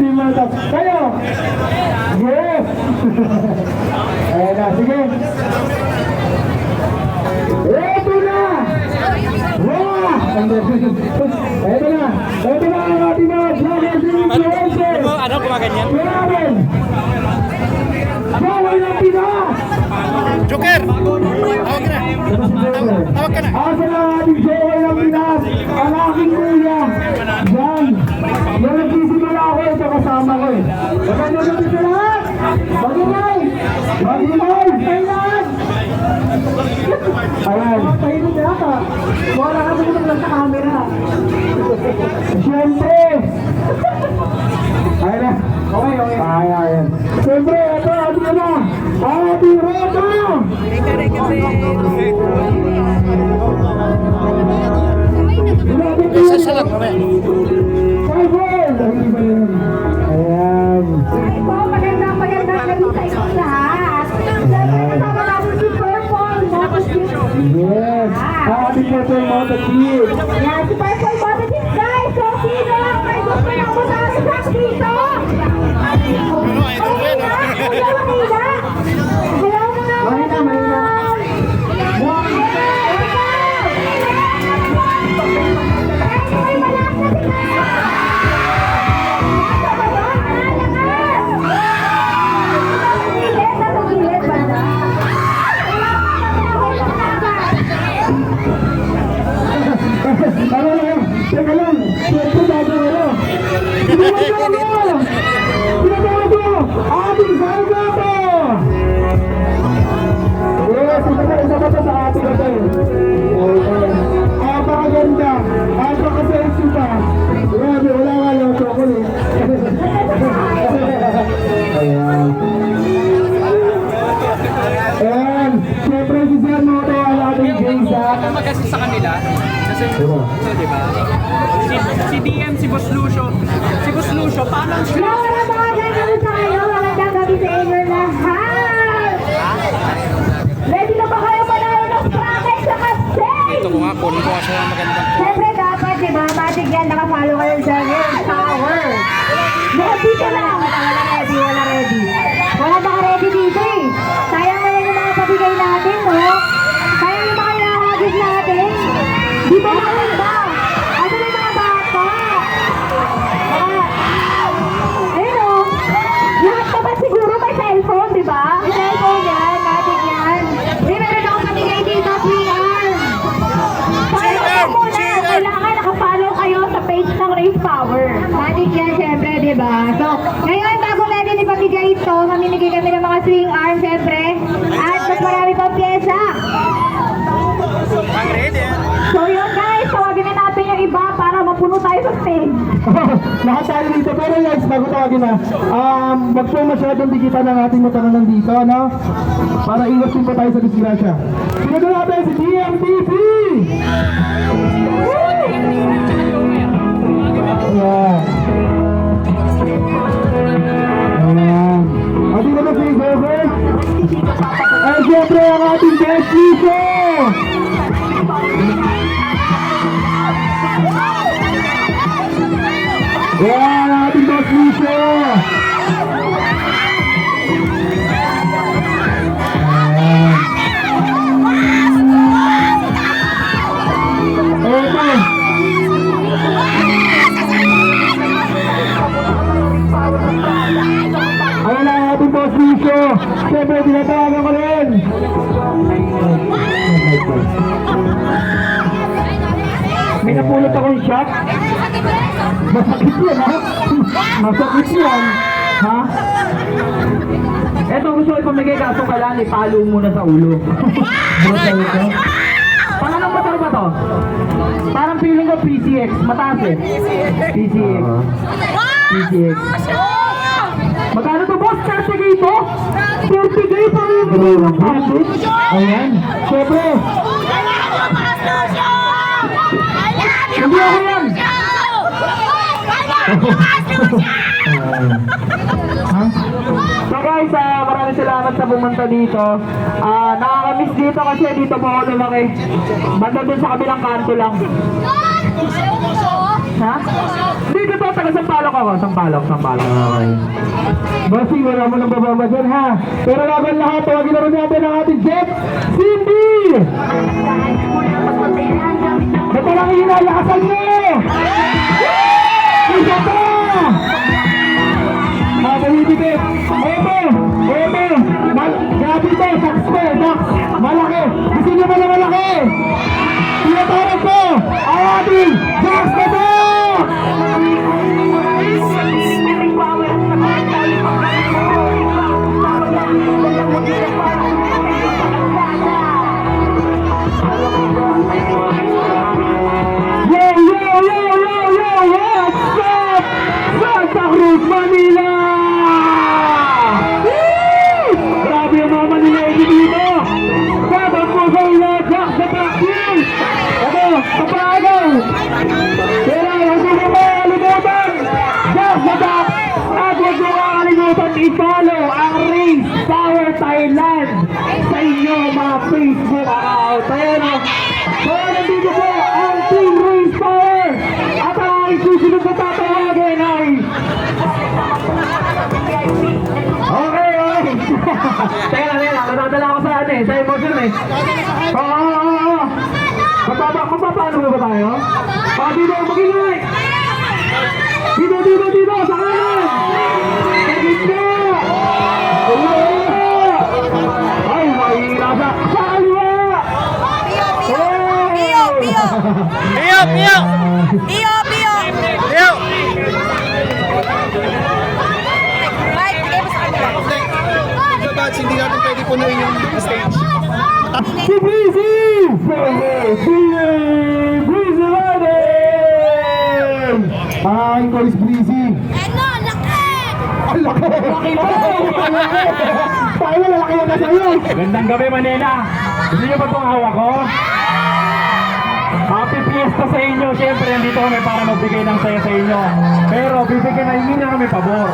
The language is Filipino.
Team Molotov. Kayo! Yes! Ayan na, sige. Ito na! Wow! Ito na! Ito na ang ating mga vloggers and influencers! Ano, gumaganyan? Graben! Bawal ng Pinas! Joker! Tawag ka na! Tawag ka na! Asa na ang ating Joker ng Pinas? Ang aking kuya! Yan! Yan nagsisimula ako, ito kasama ko eh. Magandang gabi sa lahat! Mag-ingay! Mag-ingay! Kailan! Ayan. Tayo na yata. Wala ka sa lang sa camera. Siyempre! Ayan na. Okay. Ayan. Siyempre, ito, ating na. Ating reto! Isa lang, mamaya. Ayan. Magandang gabi sa inyong lahat. Kasama natin si Purple Motochip. Yes. Ating reto yung mga tagit. Yan, si Purple Motochip, guys. So, sino lang may gusto yung masasasak dito? Hello mga Mahina. Teka lang, siyempre bago ano. Pinabago! Ating Salgato! Yes, isa pa sa ating ito. Apakaganda, apakasexy pa. Grabe, wala nga lang ito ako eh. Ayan. Ayan, siyempre si Sir Moto ang ating Jaysa. Kasi sa kanila, kasi di ba? Si DM, si Boss Lucio. Si Boss Lucio, paano ang Hello mga gabi tayo. Magandang gabi sa inyo lahat. Ready na ba kayo manalo ng bracket sa kasay? ito ko nga, kunin ko kasi ng magandang. Siyempre dapat, di ba, magic yan, nakapalo kayo sa Red Power. Ready ka lang. Wala ready. Wala naka-ready dito eh. Sayang naman yung mga pabigay natin, no? Sayang yung mga nakakagig natin. Di ba naman ba? Ano yung mga bata? Ayun o. Lahat naman siguro may cellphone, di ba? May cellphone yan, magic yan. Di meron akong pabigay dito, 3R. Kailangan nakapollow kayo sa page ng Race Power. Magic yan, syempre, di ba? So, ngayon, bago natin ipamigay ito, mamimigay kami ng mga swing arm, syempre. At mas marami pang pyesa. So yun guys, tawagin na natin yung iba para mapuno tayo sa stage. Lahat tayo dito. Pero guys, bago tawagin na, wag po masyadong dikitan ng ating matanan dito, no? Para iwas din po tayo sa disgrasya. Sinagod natin si DMTV! Ayan. Ayan. Ating naman si Gover. Ay, siyempre ang ating best Liso! Ayan, ang ating best Liso! Ayan na ang ating boss Lucio. Siyempre, tinatawagan ko rin. May napulot akong shot. Masakit yan, ha? Masakit yan. Ha? Eto, gusto ko ipamigay kaso kailangan ipalo muna sa ulo. Brutal ito. Pangalang motor ba to? Parang feeling ko PCX. Mataas eh. PCX. PCX. Magkano to boss? 30K to? 30K pa rin ng package? Ayan. Siyempre. Hindi ako yan. Ha? So guys, maraming salamat sa pumunta dito. Nakakamiss dito kasi dito po ako lumaki. Banda dun sa kabilang kanto lang. Ha? Dito to, taga Sampaloc ako. Sampaloc. Okay. Bossy, wala mo nang bababa dyan ha. Pero laban lahat, tawagin na rin natin ang ating Jet Cindy! Ito lang hinalakasan mo! Isa pa! Pumipipit! Ito! Grabe ito! Sax ko! Malaki! Gusto niyo ba na malaki? Tinatawag ko! Ang ating Jax na Box! What's up? Santa Cruz, Manila! Woo! Grabe yung mga Manilegi dito! Dapat po sa ilo, Jax sa Taksil! Ito, kapagaw! Pero huwag mo makalimutan! Jax sa Tax! At huwag mo makalimutan i-follow ang Race Power Thailand sa inyo mga Facebook account. Ayan o! So, nandito po ang Team Race Power! At ang aking susunod na tatawagin ay... Okay. Teka lang, nadadala ako sa sa emotion eh. Oo. Magpapaano ba tayo? Dito, mag-ingay! Dito, sa kanan! Sa gitna! Ay, mahira sa kaliwa! Pio! Hindi natin pwede punuin yung stage. Si Breezy! Breezy Riding! Hi, ikaw is Breezy. Ang laki! Laki mo! Tayo na lalaki na sa'yo! Gandang gabi, Manila! Gusto niyo ba itong hawak ko? Happy Fiesta sa inyo! Siyempre, nandito kami para magbigay ng saya sa inyo. Pero bibigyan na hindi na kami pabor.